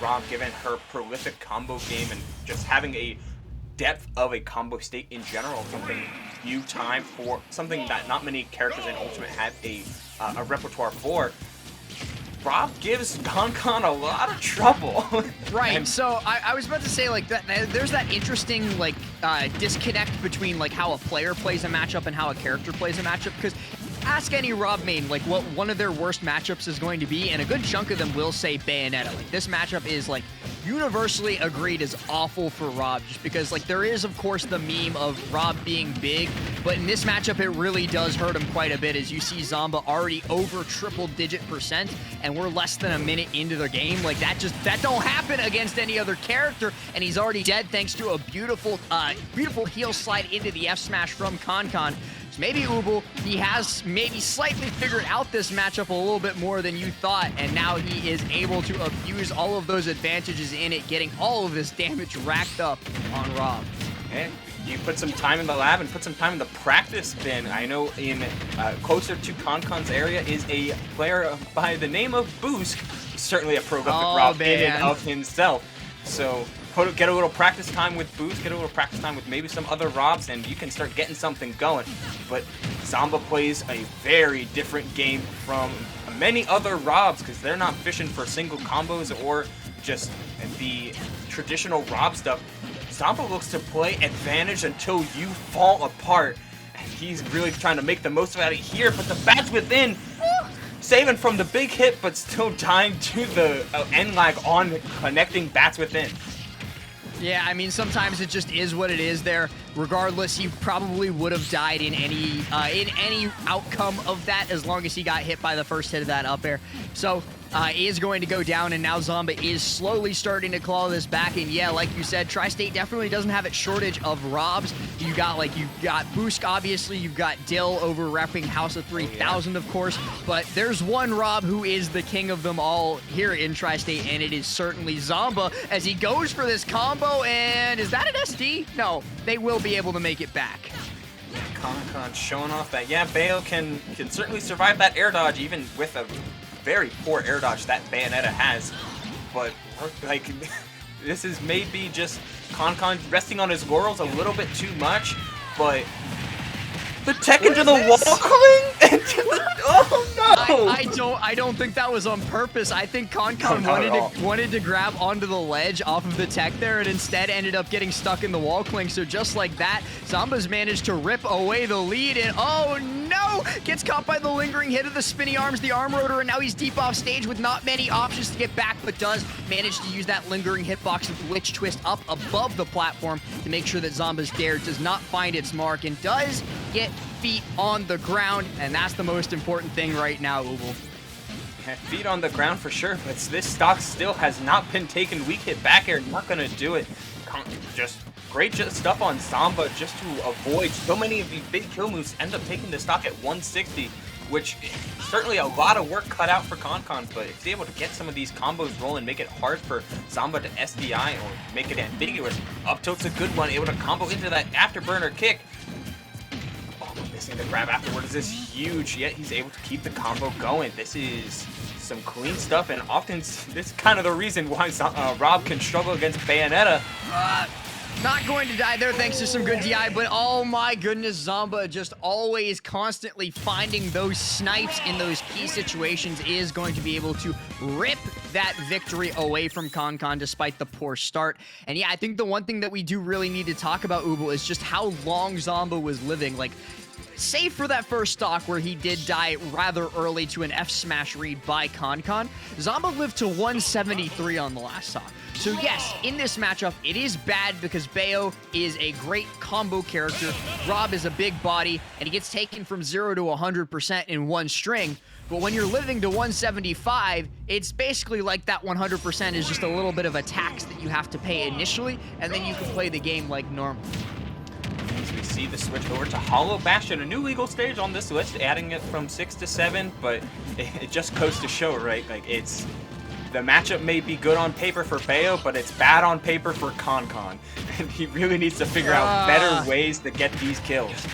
Rob, given her prolific combo game and just having a depth of a combo state in general, something new time for something that not many characters in Ultimate have a repertoire for. Rob gives ConCon a lot of trouble. Right. And so I was about to say, like, that there's that interesting, like, disconnect between, like, how a player plays a matchup and how a character plays a matchup, because ask any Rob main, like, what one of their worst matchups is going to be, and a good chunk of them will say Bayonetta. Like, this matchup is, like, universally agreed is awful for Rob, just because, like, there is, of course, the meme of Rob being big, but in this matchup, it really does hurt him quite a bit, as you see Zomba already over triple-digit %, and we're less than a minute into the game. Like, that don't happen against any other character, and he's already dead thanks to a beautiful heel slide into the F smash from ConCon. Maybe Ubu, he has maybe slightly figured out this matchup a little bit more than you thought, and now he is able to abuse all of those advantages in it, getting all of this damage racked up on Rob. And you put some time in the lab and put some time in the practice bin. I know in closer to ConCon's area is a player by the name of Boosk, certainly a prolific Rob in and of himself. So get a little practice time with Boost, get a little practice time with maybe some other Robs, and you can start getting something going. But Zomba plays a very different game from many other Robs, because they're not fishing for single combos or just the traditional Rob stuff. Zomba looks to play advantage until you fall apart, and he's really trying to make the most of it here, but the bats within, saving from the big hit, but still dying to the end lag on connecting bats within. Yeah, I mean, sometimes it just is what it is there. Regardless, he probably would have died in any outcome of that, as long as he got hit by the first hit of that up air. So, is going to go down, and now Zomba is slowly starting to claw this back. And yeah, like you said, Tri-State definitely doesn't have its shortage of Robs. You've got Boosk, obviously. You've got Dill over repping House of 3000, of course. But there's one Rob who is the king of them all here in Tri-State, and it is certainly Zomba, as he goes for this combo. And is that an SD? No, they will be able to make it back. ConCon showing off that, yeah, Bayo can certainly survive that air dodge, even with a very poor air dodge that Bayonetta has. But, like, this is maybe just ConCon resting on his laurels a little bit too much, but the tech into the wall cling? Oh no! I don't think that was on purpose. I think ConCon wanted to grab onto the ledge off of the tech there, and instead ended up getting stuck in the wall cling. So just like that, Zomba's managed to rip away the lead, and oh no! Gets caught by the lingering hit of the spinny arms, the arm rotor, and now he's deep off stage with not many options to get back, but does manage to use that lingering hitbox of Witch Twist up above the platform to make sure that Zomba's dare does not find its mark, and does get feet on the ground, and that's the most important thing right now, Ubu. Yeah, feet on the ground for sure, but this stock still has not been taken. Weak hit back air, not gonna do it. Just great stuff on Zomba just to avoid so many of these big kill moves. End up taking the stock at 160, which certainly a lot of work cut out for ConCon, but if he's able to get some of these combos rolling, make it hard for Zomba to SDI or make it ambiguous. Up tilt's a good one, able to combo into that afterburner kick. Missing the grab afterwards is huge, yet he's able to keep the combo going. This is some clean stuff, and often this is kind of the reason why Rob can struggle against Bayonetta. Not going to die there thanks to some good DI, but oh my goodness, Zomba just always constantly finding those snipes in those key situations is going to be able to rip that victory away from ConCon despite the poor start. And yeah, I think the one thing that we do really need to talk about, Ubu, is just how long Zomba was living. Like, save for that first stock where he did die rather early to an F smash read by ConCon, Zomba lived to 173 on the last stock. So yes, in this matchup, it is bad because Bayo is a great combo character, Rob is a big body, and he gets taken from 0 to 100% in one string. But when you're living to 175, it's basically like that 100% is just a little bit of a tax that you have to pay initially, and then you can play the game like normal. As we see the switch over to Hollow Bastion, a new legal stage on this list, adding it from 6 to 7, but it just goes to show, right? Like, the matchup may be good on paper for Bayo, but it's bad on paper for ConCon. And he really needs to figure out better ways to get these kills.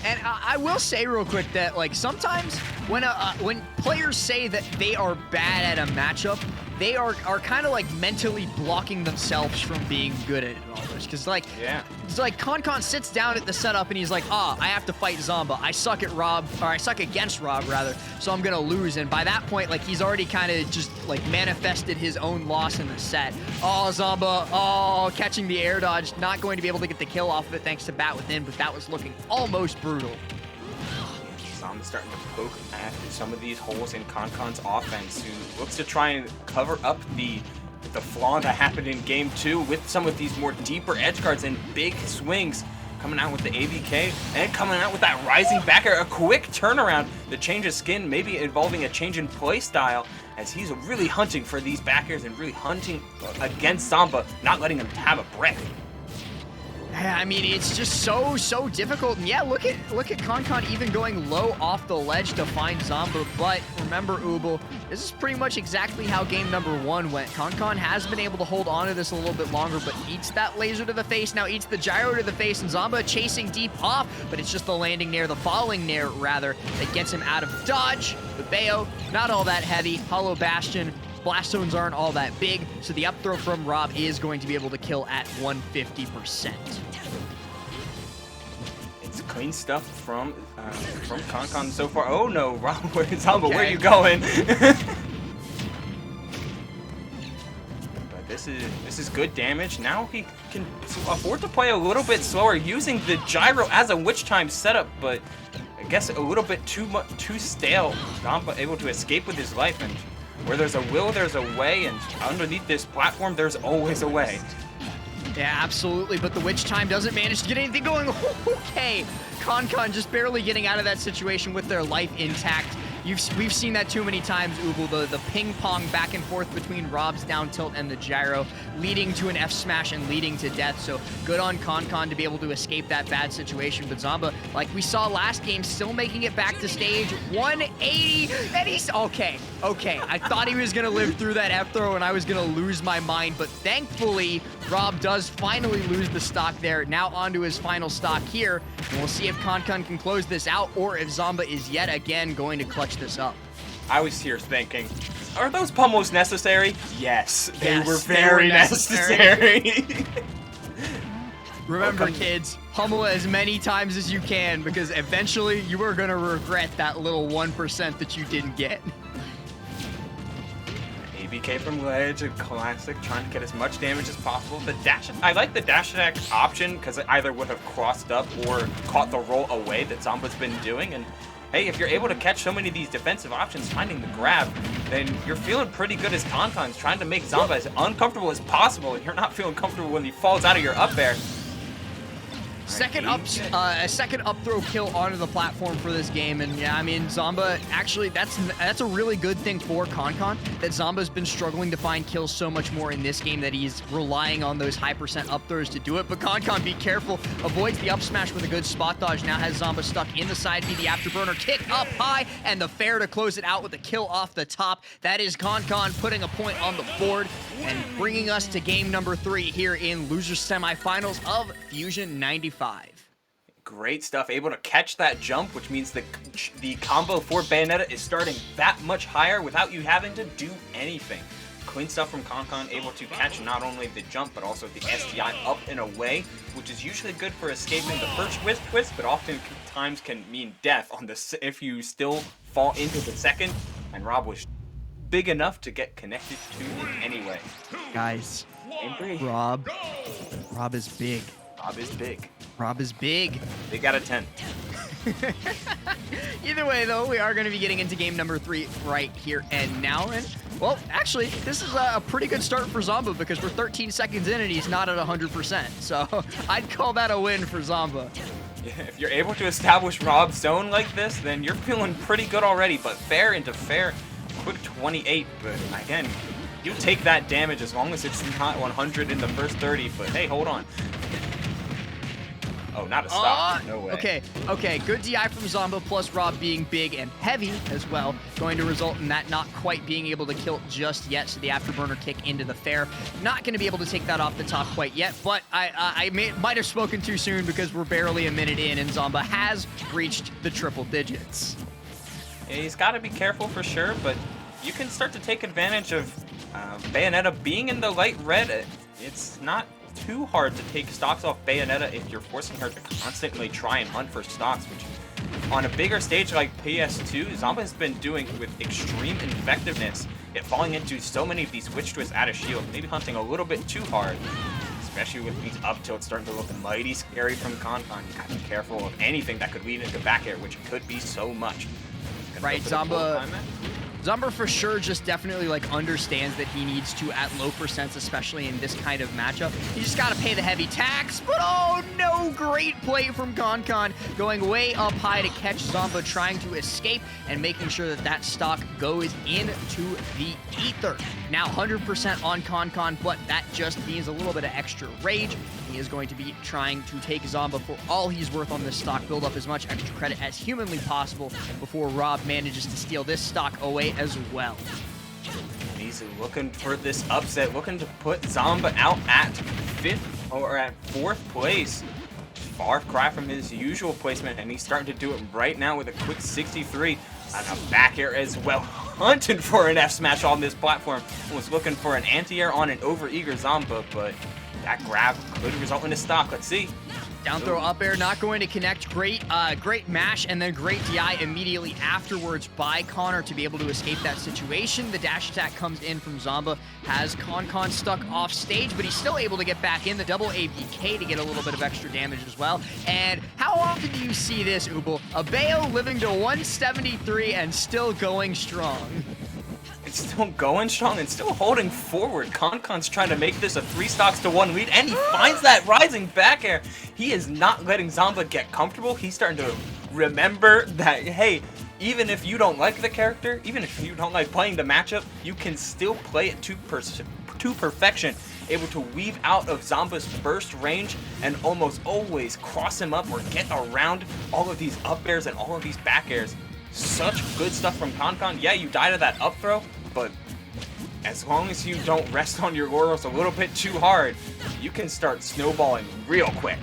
And I will say real quick that, like, sometimes when players say that they are bad at a matchup, they are kind of like mentally blocking themselves from being good at it all this. Because like, it's like ConCon sits down at the setup and he's like, I have to fight Zomba. I suck at R.O.B, or I suck against R.O.B rather, so I'm gonna lose. And by that point, like he's already kind of just like manifested his own loss in the set. Oh, Zomba, catching the air dodge, not going to be able to get the kill off of it thanks to Bat Within, but that was looking almost brutal. Zomba's starting to poke at some of these holes in ConCon's offense, who looks to try and cover up the flaw that happened in Game 2 with some of these more deeper edge guards and big swings, coming out with the ABK and coming out with that rising backer, a quick turnaround, the change of skin, maybe involving a change in play style, as he's really hunting for these backers and really hunting against Zomba, not letting him have a breath. I mean, it's just so difficult. And yeah, look at ConCon even going low off the ledge to find Zomba. But remember, Ubel, this is pretty much exactly how game number 1 went. ConCon has been able to hold on to this a little bit longer, but eats that laser to the face, now eats the gyro to the face, and Zomba chasing deep off, but it's just the landing nair, the falling nair rather, that gets him out of dodge. But Bayo, not all that heavy. Hollow Bastion. Blast zones aren't all that big, so the up throw from R.O.B is going to be able to kill at 150%. It's clean stuff from ConCon so far. Oh no, Zomba, where are you going? But this is good damage. Now he can afford to play a little bit slower, using the gyro as a witch time setup, but I guess a little bit too stale. Zomba able to escape with his life, and where there's a will, there's a way, and underneath this platform, there's always a way. Yeah, absolutely, but the witch time doesn't manage to get anything going. Okay, ConCon just barely getting out of that situation with their life intact. We've seen that too many times, Ubel, the ping pong back and forth between R.O.B's down tilt and the gyro, leading to an F smash and leading to death. So good on ConCon to be able to escape that bad situation. But Zomba, like we saw last game, still making it back to stage 180, and he's okay. I thought he was gonna live through that F throw and I was gonna lose my mind, but thankfully R.O.B does finally lose the stock there. Now onto his final stock here, and we'll see if ConCon can close this out or if Zomba is yet again going to clutch this up. I was here thinking, are those pummels necessary? Yes, they were very necessary. Remember, kids, pummel as many times as you can, because eventually you are going to regret that little 1% that you didn't get. ABK from ledge, a classic, trying to get as much damage as possible. The dash, I like the dash attack option because it either would have crossed up or caught the roll away that Zomba's been doing. And hey, if you're able to catch so many of these defensive options, finding the grab, then you're feeling pretty good as ConCon's trying to make Zomba as uncomfortable as possible, and you're not feeling comfortable when he falls out of your up air. A second up throw kill onto the platform for this game, and yeah, I mean, Zomba, actually, that's a really good thing for ConCon, that Zomba's been struggling to find kills so much more in this game that he's relying on those high percent up throws to do it. But ConCon, be careful, avoids the up smash with a good spot dodge, now has Zomba stuck in the side B, the afterburner kick up high, and the fair to close it out with a kill off the top. That is ConCon putting a point on the board and bringing us to game number 3 here in losers semifinals of Fusion 95. Great stuff, able to catch that jump, which means the combo for Bayonetta is starting that much higher without you having to do anything. Clean stuff from ConCon, able to catch not only the jump, but also the STI up and away, which is usually good for escaping the first twist, but oftentimes can mean death on the if you still fall into the second, and R.O.B was big enough to get connected to it anyway. Guys, R.O.B is big. R.O.B is big. R.O.B is big. Big out of 10. Either way, though, we are going to be getting into game number 3 right here and now. And, well, actually, this is a pretty good start for Zomba because we're 13 seconds in and he's not at 100%. So I'd call that a win for Zomba. Yeah, if you're able to establish R.O.B's zone like this, then you're feeling pretty good already. But fair into fair, quick 28. But again, you take that damage as long as it's not 100 in the first 30. But hey, hold on. Oh, not a stop. No way. Okay. Good DI from Zomba, plus R.O.B being big and heavy as well, going to result in that not quite being able to kill just yet. So the afterburner kick into the fair. Not going to be able to take that off the top quite yet, but I might have spoken too soon because we're barely a minute in and Zomba has reached the triple digits. Yeah, he's got to be careful for sure, but you can start to take advantage of Bayonetta being in the light red, it's not too hard to take stocks off Bayonetta if you're forcing her to constantly try and hunt for stocks, which on a bigger stage like PS2, Zomba has been doing with extreme effectiveness, yet falling into so many of these witch twists out of shield, maybe hunting a little bit too hard. Especially with these up tilts starting to look mighty scary from ConCon. You gotta be careful of anything that could lead into back air, which could be so much. Right, Zomba for sure just definitely like understands that he needs to at low percents, especially in this kind of matchup. He just got to pay the heavy tax, but oh no, great play from ConCon, going way up high to catch Zomba trying to escape and making sure that that stock goes into the ether. Now 100% on ConCon, but that just means a little bit of extra rage. He is going to be trying to take Zomba for all he's worth on this stock, build up as much extra credit as humanly possible before R.O.B manages to steal this stock away as well. He's looking for this upset, looking to put Zomba out at 4th place. Far cry from his usual placement, and he's starting to do it right now with a quick 63 on a back air as well. Hunting for an F smash on this platform. Was looking for an anti-air on an overeager Zomba, but that grab could result in a stock. Let's see. Down throw up air, not going to connect. Great mash, and then great DI immediately afterwards by Connor to be able to escape that situation. The dash attack comes in from Zomba, has ConCon stuck off stage, but he's still able to get back in. The double ABK to get a little bit of extra damage as well. And how often do you see this, Ubel? A Bayo living to 173 and still going strong. It's still going strong and still holding forward. ConCon's trying to make this a 3 stocks to 1 lead, and he finds that rising back air. He is not letting Zomba get comfortable. He's starting to remember that, hey, even if you don't like the character, even if you don't like playing the matchup, you can still play it to perfection. Able to weave out of Zomba's burst range and almost always cross him up or get around all of these up airs and all of these back airs. Such good stuff from ConCon. Yeah, you die to that up throw, but as long as you don't rest on your laurels a little bit too hard, you can start snowballing real quick.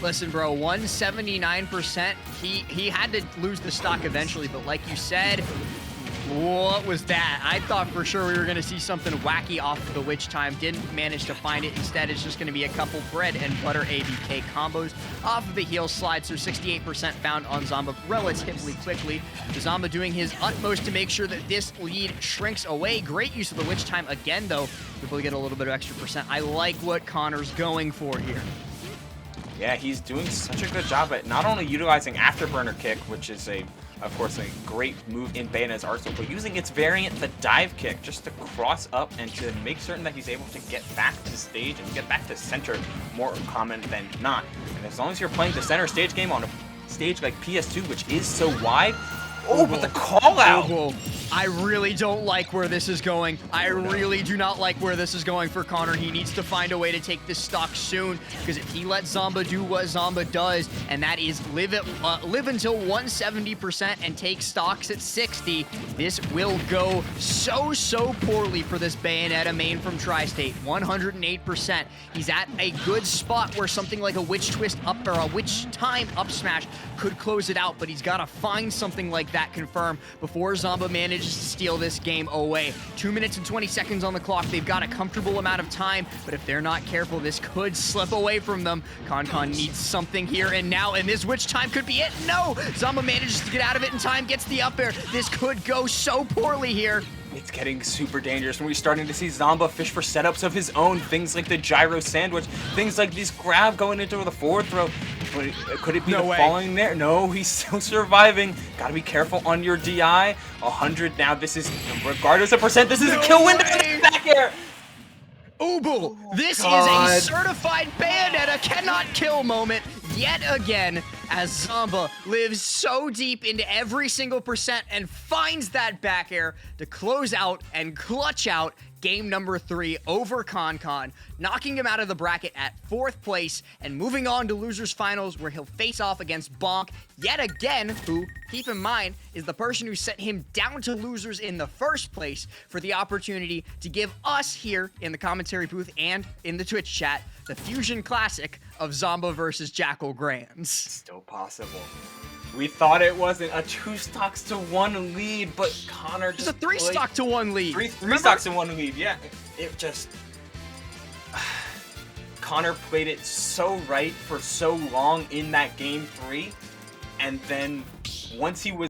Listen, bro, 179%. He had to lose the stock eventually, but like you said, what was that? I thought for sure we were going to see something wacky off of the witch time. Didn't manage to find it. Instead, it's just going to be a couple bread and butter ABK combos off of the heel slide. So 68% found on Zomba relatively quickly. Zomba doing his utmost to make sure that this lead shrinks away. Great use of the witch time again, though. People get a little bit of extra percent. I like what Connor's going for here. Yeah, he's doing such a good job at not only utilizing Afterburner Kick, which is of course, a great move in Bayonetta's arsenal, but using its variant, the dive kick, just to cross up and to make certain that he's able to get back to stage and get back to center more common than not. And as long as you're playing the center stage game on a stage like PS2, which is so wide, oh, but the call out! I really don't like where this is going. I really do not like where this is going for Connor. He needs to find a way to take this stock soon, because if he lets Zomba do what Zomba does, and that is live until 170% and take stocks at 60, this will go so poorly for this Bayonetta main from Tri-State. 108%. He's at a good spot where something like a witch twist up or a witch time up smash could close it out, but he's got to find something like that confirmed before Zomba manages to steal this game away. 2 minutes and 20 seconds on the clock. They've got a comfortable amount of time, but if they're not careful, this could slip away from them. ConCon needs something here and now, and this witch time could be it. No! Zomba manages to get out of it in time, gets the up air. This could go so poorly here. It's getting super dangerous when we're starting to see Zomba fish for setups of his own. Things like the gyro sandwich, things like this grab going into the forward throw. But could it be the falling there? No, he's still surviving. Gotta be careful on your DI. 100 now. This is, regardless of percent, this is a kill window back here. Ubel, this is a certified Bayonetta cannot kill moment yet again, as Zomba lives so deep into every single percent and finds that back air to close out and clutch out game number 3 over ConCon, knocking him out of the bracket at 4th place and moving on to losers finals, where he'll face off against Bonk yet again, who, keep in mind, is the person who sent him down to losers in the first place, for the opportunity to give us here in the commentary booth and in the Twitch chat the Fusion Classic of Zomba versus Jackal Grands. Still possible. We thought it wasn't a 2 stocks to 1 lead, but Connor It's just a 3 stock to 1 lead. Three stocks to 1 lead, yeah. It just... Connor played it so right for so long in that game 3, and then once he was